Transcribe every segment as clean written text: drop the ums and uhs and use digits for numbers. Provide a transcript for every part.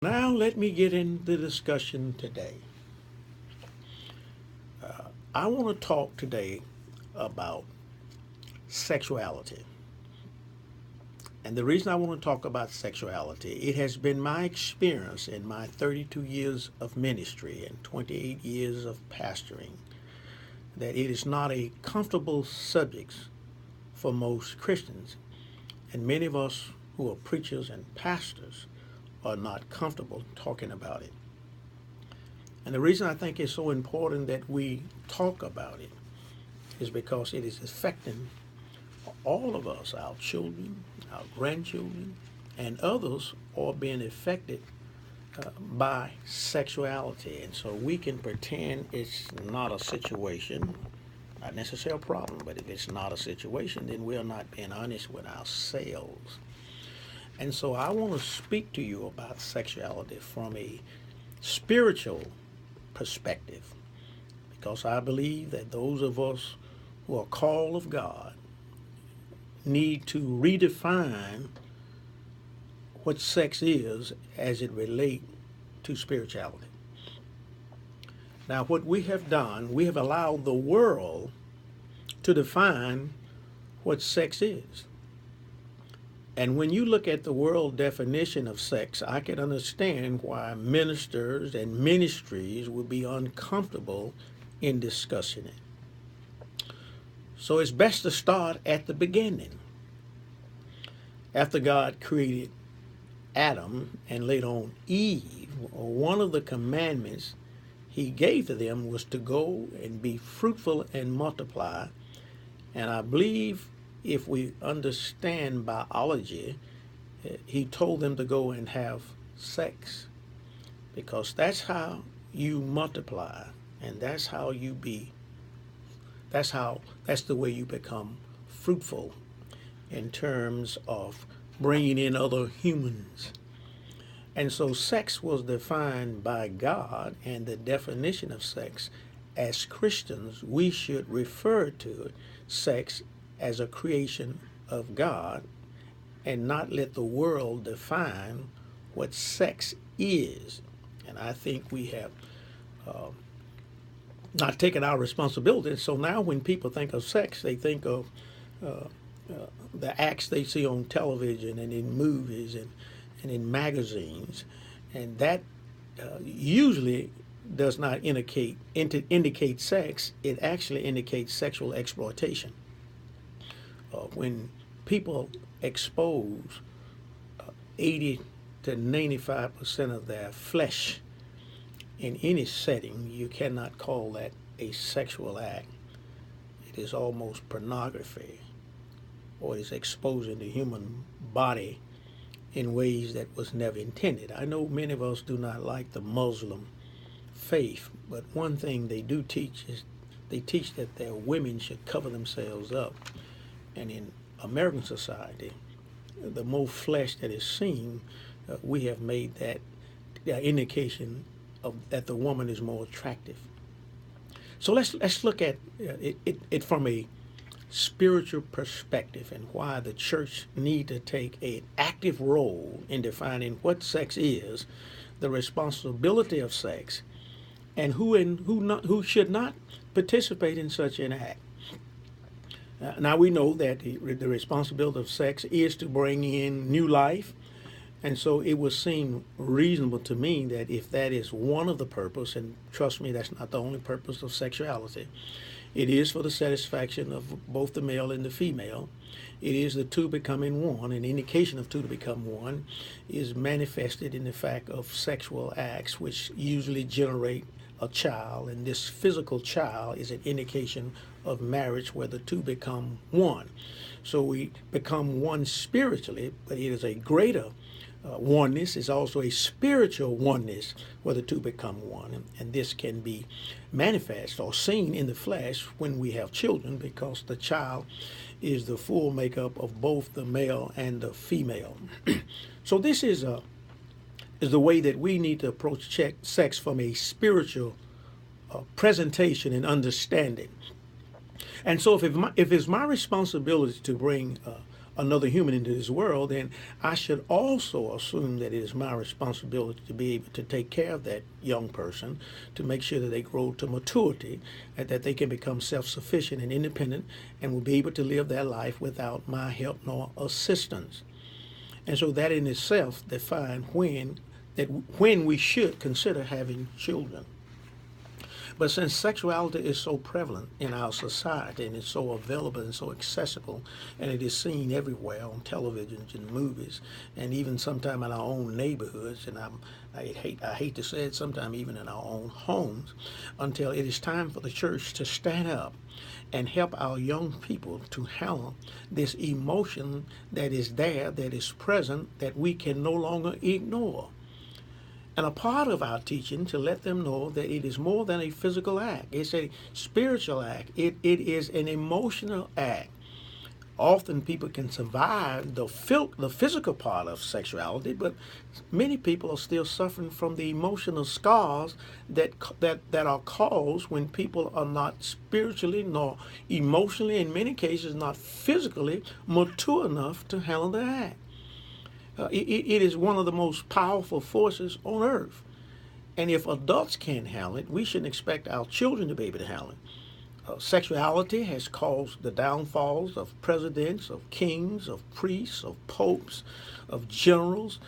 Now, let me get in the discussion today. I want to talk today about sexuality. And the reason I want to talk about sexuality, it has been my experience in my 32 years of ministry and 28 years of pastoring that it is not a comfortable subject for most Christians. And many of us who are preachers and pastors are not comfortable talking about it. And the reason I think it's so important that we talk about it is because it is affecting all of us, our children, our grandchildren, and others are being affected by sexuality. And so we can pretend it's not a situation, not necessarily a problem, but if it's not a situation, then we're not being honest with ourselves. And so I want to speak to you about sexuality from a spiritual perspective because I believe that those of us who are called of God need to redefine what sex is as it relates to spirituality. Now, what we have done, we have allowed the world to define what sex is. And when you look at the world definition of sex, I can understand why ministers and ministries would be uncomfortable in discussing it. So it's best to start at the beginning. After God created Adam and later on Eve, one of the commandments he gave to them was to go and be fruitful and multiply. And I believe if we understand biology, he told them to go and have sex because that's how you multiply and that's the way you become fruitful in terms of bringing in other humans. And so sex was defined by God, and the definition of sex, as Christians, we should refer to sex as a creation of God and not let the world define what sex is. And I think we have not taken our responsibility. So now when people think of sex, they think of the acts they see on television and in movies and in magazines. And that usually does not indicate sex. It actually indicates sexual exploitation. When people expose 80 to 95% of their flesh in any setting, you cannot call that a sexual act. It is almost pornography, or is exposing the human body in ways that was never intended. I know many of us do not like the Muslim faith, but one thing they do teach is they teach that their women should cover themselves up. And in American society, the more flesh that is seen, we have made that indication of that the woman is more attractive. So let's look at it from a spiritual perspective and why the church need to take an active role in defining what sex is, the responsibility of sex, and who should not participate in such an act. Now we know that the responsibility of sex is to bring in new life, and so it would seem reasonable to me that if that is one of the purpose, and trust me, that's not the only purpose of sexuality, it is for the satisfaction of both the male and the female. It is the two becoming one. An indication of two to become one is manifested in the fact of sexual acts, which usually generate a child, and this physical child is an indication of marriage where the two become one. So we become one spiritually, but it is a greater oneness. Is also a spiritual oneness where the two become one. And this can be manifest or seen in the flesh when we have children, because the child is the full makeup of both the male and the female. So this is the way that we need to approach sex from a spiritual presentation and understanding. And so if it's my responsibility to bring another human into this world, then I should also assume that it is my responsibility to be able to take care of that young person, to make sure that they grow to maturity, and that they can become self-sufficient and independent and will be able to live their life without my help nor assistance. And so that in itself defines when we should consider having children. But since sexuality is so prevalent in our society and it's so available and so accessible, and it is seen everywhere on televisions and movies, and even sometimes in our own neighborhoods, and I hate to say it, sometimes even in our own homes, until it is time for the church to stand up and help our young people to handle this emotion that is there, that is present, that we can no longer ignore. And a part of our teaching to let them know that it is more than a physical act. It's a spiritual act. It is an emotional act. Often people can survive the physical part of sexuality, but many people are still suffering from the emotional scars that are caused when people are not spiritually nor emotionally, in many cases not physically, mature enough to handle the act. It is one of the most powerful forces on earth. And if adults can't handle it, we shouldn't expect our children to be able to handle it. Sexuality has caused the downfalls of presidents, of kings, of priests, of popes, of generals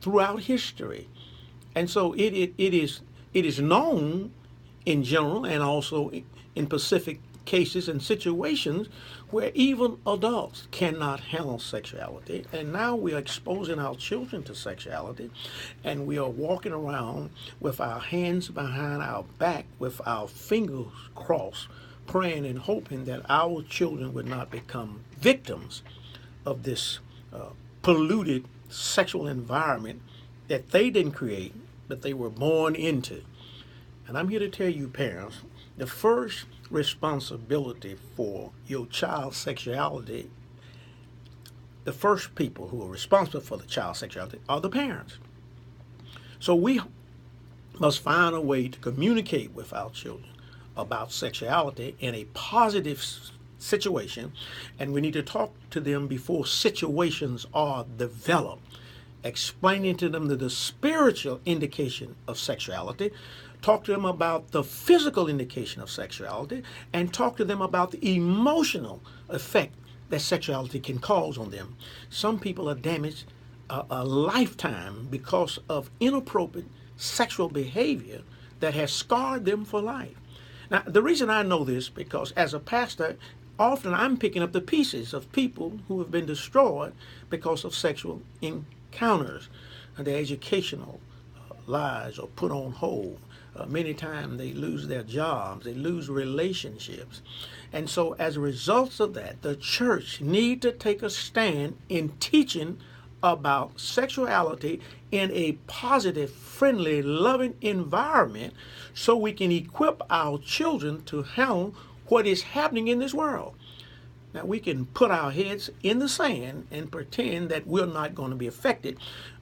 throughout history. And so it is known in general and also in specific cases and situations where even adults cannot handle sexuality. And now we are exposing our children to sexuality, and we are walking around with our hands behind our back, with our fingers crossed, praying and hoping that our children would not become victims of this polluted sexual environment that they didn't create, but they were born into. And I'm here to tell you, parents, the first responsibility for your child's sexuality, the first people who are responsible for the child's sexuality are the parents. So we must find a way to communicate with our children about sexuality in a positive situation, and we need to talk to them before situations are developed, explaining to them the spiritual indication of sexuality, talk to them about the physical indication of sexuality, and talk to them about the emotional effect that sexuality can cause on them. Some people are damaged a lifetime because of inappropriate sexual behavior that has scarred them for life. Now, the reason I know this, because as a pastor, often I'm picking up the pieces of people who have been destroyed because of sexual encounters, and their educational lives are put on hold. Many times they lose their jobs, they lose relationships. And so as a result of that, the church need to take a stand in teaching about sexuality in a positive, friendly, loving environment so we can equip our children to handle what is happening in this world. Now, we can put our heads in the sand and pretend that we're not going to be affected,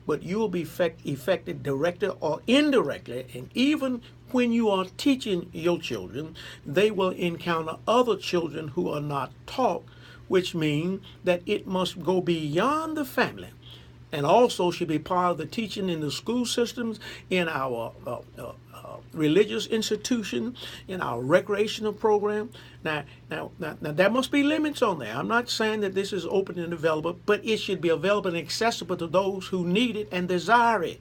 but you will be affected directly or indirectly. And even when you are teaching your children, they will encounter other children who are not taught, which means that it must go beyond the family and also should be part of the teaching in the school systems, in our religious institution, in our recreational program. Now, there must be limits on there. I'm not saying that this is open and available, but it should be available and accessible to those who need it and desire it.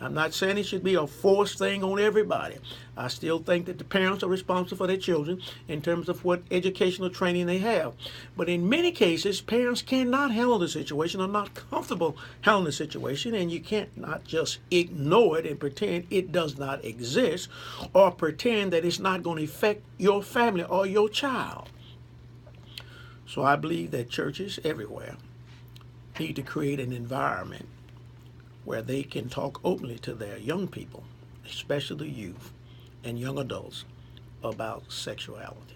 I'm not saying it should be a forced thing on everybody. I still think that the parents are responsible for their children in terms of what educational training they have. But in many cases, parents cannot handle the situation, are not comfortable handling the situation, and you can't not just ignore it and pretend it does not exist, or pretend that it's not going to affect your family or your child. So I believe that churches everywhere need to create an environment where they can talk openly to their young people, especially youth and young adults, about sexuality.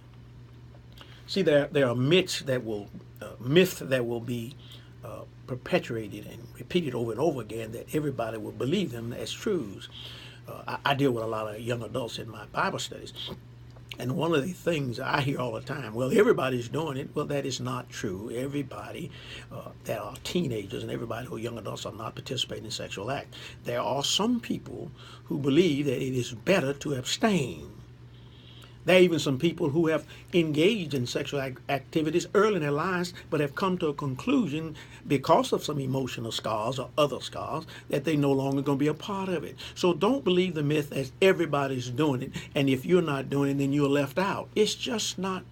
See, there are myths that will be perpetuated and repeated over and over again that everybody will believe them as truths. I deal with a lot of young adults in my Bible studies, And one of the things I hear all the time, well, everybody's doing it. Well, that is not true. Everybody that are teenagers and everybody who are young adults are not participating in sexual act. There are some people who believe that it is better to abstain. There are even some people who have engaged in sexual activities early in their lives, but have come to a conclusion because of some emotional scars or other scars that they're no longer going to be a part of it. So don't believe the myth as everybody's doing it, and if you're not doing it, then you're left out. It's just not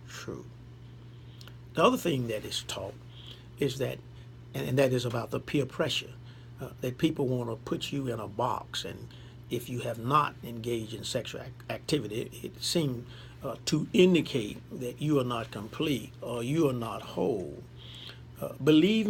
true. The other thing that is taught is that, and that is about the peer pressure, that people want to put you in a box, and if you have not engaged in sexual activity, it seems to indicate that you are not complete or you are not whole. Believe me.